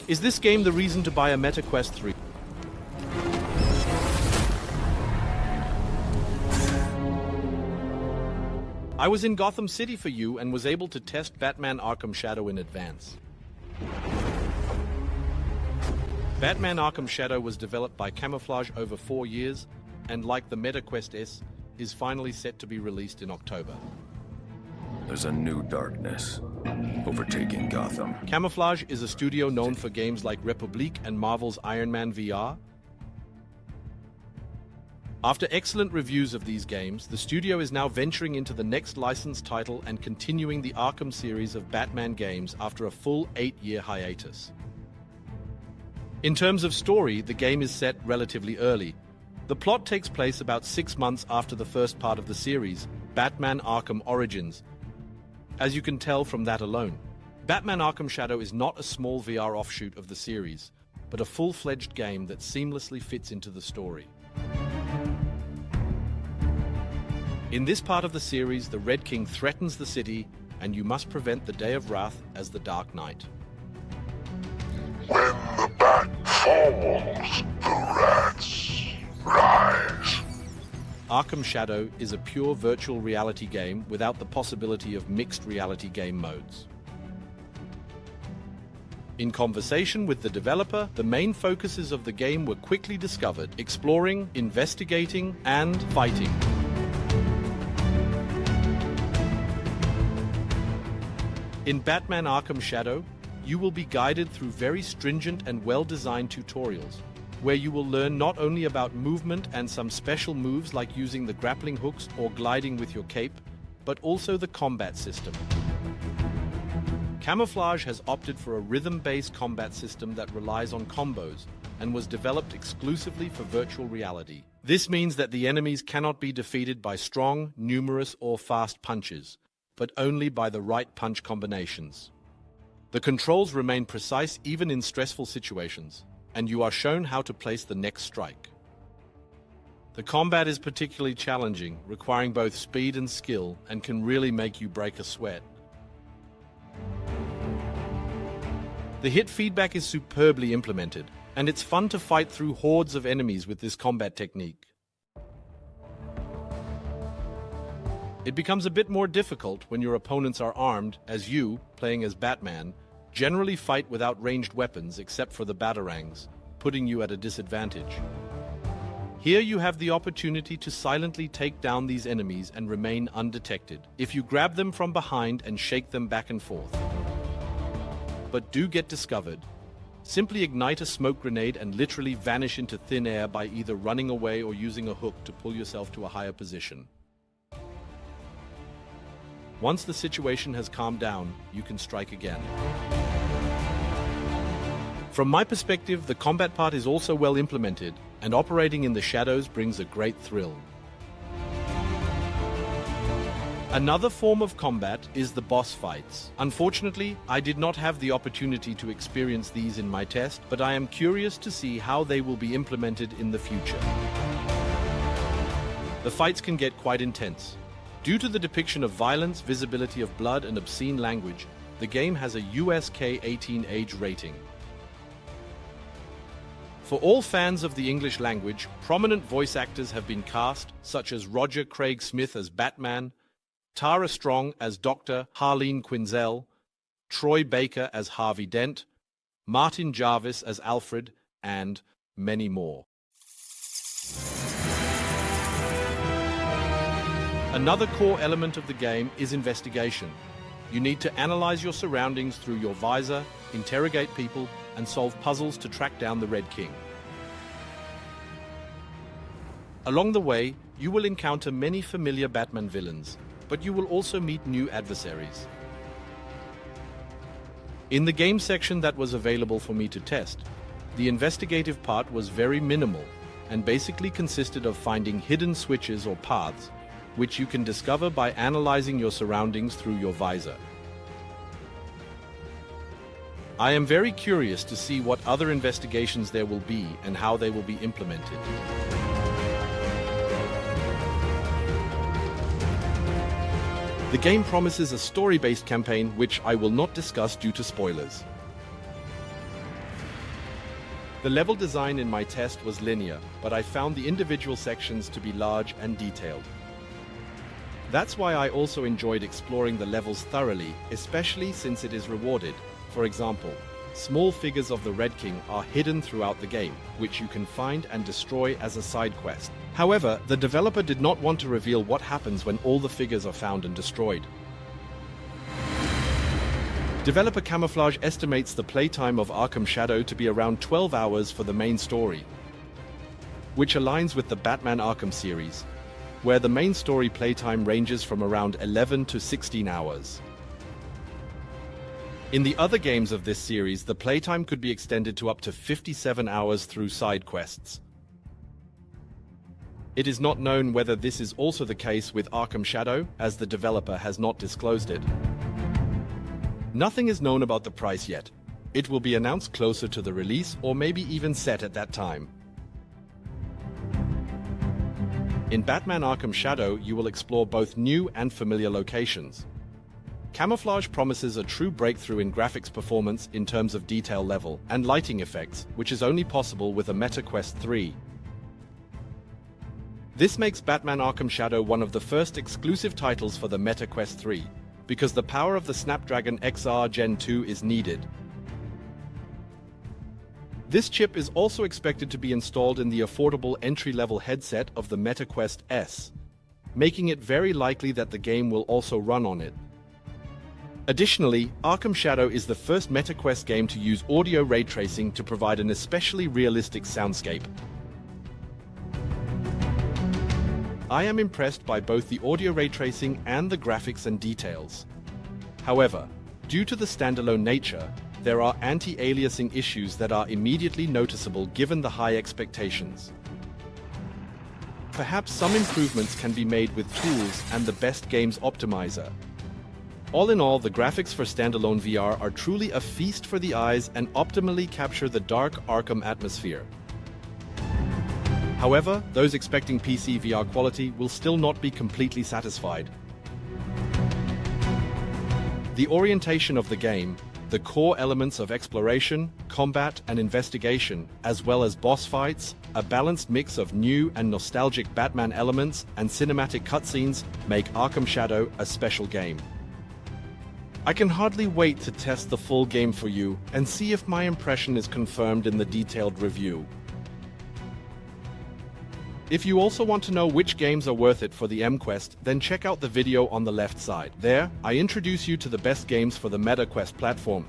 Is this game the reason to buy a MetaQuest 3? I was in Gotham City for you and was able to test Batman Arkham Shadow in advance. Batman Arkham Shadow was developed by Camouflage over 4 years, and like the MetaQuest S, is finally set to be released in October. There's a new darkness overtaking Gotham. Camouflage is a studio known for games like Republique and Marvel's Iron Man VR. After excellent reviews of these games, the studio is now venturing into the next licensed title and continuing the Arkham series of Batman games after a full 8-year hiatus. In terms of story, the game is set relatively early. The plot takes place about 6 months after the first part of the series, Batman Arkham Origins. As you can tell from that alone, Batman Arkham Shadow is not a small VR offshoot of the series, but a full-fledged game that seamlessly fits into the story. In this part of the series, the Red King threatens the city, and you must prevent the Day of Wrath as the Dark Knight. When the bat falls, the rats rise. Arkham Shadow is a pure virtual reality game without the possibility of mixed reality game modes. In conversation with the developer, the main focuses of the game were quickly discovered: exploring, investigating, and fighting. In Batman Arkham Shadow, you will be guided through very stringent and well-designed tutorials, where you will learn not only about movement and some special moves like using the grappling hooks or gliding with your cape, but also the combat system. Camouflage has opted for a rhythm-based combat system that relies on combos and was developed exclusively for virtual reality. This means that the enemies cannot be defeated by strong, numerous, or fast punches, but only by the right punch combinations. The controls remain precise even in stressful situations, and you are shown how to place the next strike. The combat is particularly challenging, requiring both speed and skill, and can really make you break a sweat. The hit feedback is superbly implemented, and it's fun to fight through hordes of enemies with this combat technique. It becomes a bit more difficult when your opponents are armed, as you, playing as Batman, generally fight without ranged weapons except for the batarangs, putting you at a disadvantage. Here you have the opportunity to silently take down these enemies and remain undetected, if you grab them from behind and shake them back and forth. But do get discovered. Simply ignite a smoke grenade and literally vanish into thin air by either running away or using a hook to pull yourself to a higher position. Once the situation has calmed down, you can strike again. From my perspective, the combat part is also well implemented, and operating in the shadows brings a great thrill. Another form of combat is the boss fights. Unfortunately, I did not have the opportunity to experience these in my test, but I am curious to see how they will be implemented in the future. The fights can get quite intense. Due to the depiction of violence, visibility of blood, and obscene language, the game has a USK 18 age rating. For all fans of the English language, prominent voice actors have been cast, such as Roger Craig Smith as Batman, Tara Strong as Dr. Harleen Quinzel, Troy Baker as Harvey Dent, Martin Jarvis as Alfred, and many more. Another core element of the game is investigation. You need to analyze your surroundings through your visor, interrogate people, and solve puzzles to track down the Red King. Along the way, you will encounter many familiar Batman villains, but you will also meet new adversaries. In the game section that was available for me to test, the investigative part was very minimal and basically consisted of finding hidden switches or paths, which you can discover by analyzing your surroundings through your visor. I am very curious to see what other investigations there will be and how they will be implemented. The game promises a story-based campaign which I will not discuss due to spoilers. The level design in my test was linear, but I found the individual sections to be large and detailed. That's why I also enjoyed exploring the levels thoroughly, especially since it is rewarded. For example, small figures of the Red King are hidden throughout the game, which you can find and destroy as a side quest. However, the developer did not want to reveal what happens when all the figures are found and destroyed. Developer Camouflage estimates the playtime of Arkham Shadow to be around 12 hours for the main story, which aligns with the Batman Arkham series, where the main story playtime ranges from around 11 to 16 hours. In the other games of this series, the playtime could be extended to up to 57 hours through side quests. It is not known whether this is also the case with Arkham Shadow, as the developer has not disclosed it. Nothing is known about the price yet. It will be announced closer to the release or maybe even set at that time. In Batman Arkham Shadow, you will explore both new and familiar locations. Camouflage promises a true breakthrough in graphics performance in terms of detail level and lighting effects, which is only possible with a MetaQuest 3. This makes Batman Arkham Shadow one of the first exclusive titles for the MetaQuest 3, because the power of the Snapdragon XR Gen 2 is needed. This chip is also expected to be installed in the affordable entry-level headset of the MetaQuest S, making it very likely that the game will also run on it. Additionally, Arkham Shadow is the first MetaQuest game to use audio ray tracing to provide an especially realistic soundscape. I am impressed by both the audio ray tracing and the graphics and details. However, due to the standalone nature, there are anti-aliasing issues that are immediately noticeable given the high expectations. Perhaps some improvements can be made with tools and the best games optimizer. All in all, the graphics for standalone VR are truly a feast for the eyes and optimally capture the dark Arkham atmosphere. However, those expecting PC VR quality will still not be completely satisfied. The orientation of the game, the core elements of exploration, combat, and investigation, as well as boss fights, a balanced mix of new and nostalgic Batman elements and cinematic cutscenes make Arkham Shadow a special game. I can hardly wait to test the full game for you and see if my impression is confirmed in the detailed review. If you also want to know which games are worth it for the MQuest, then check out the video on the left side. There, I introduce you to the best games for the MetaQuest platform.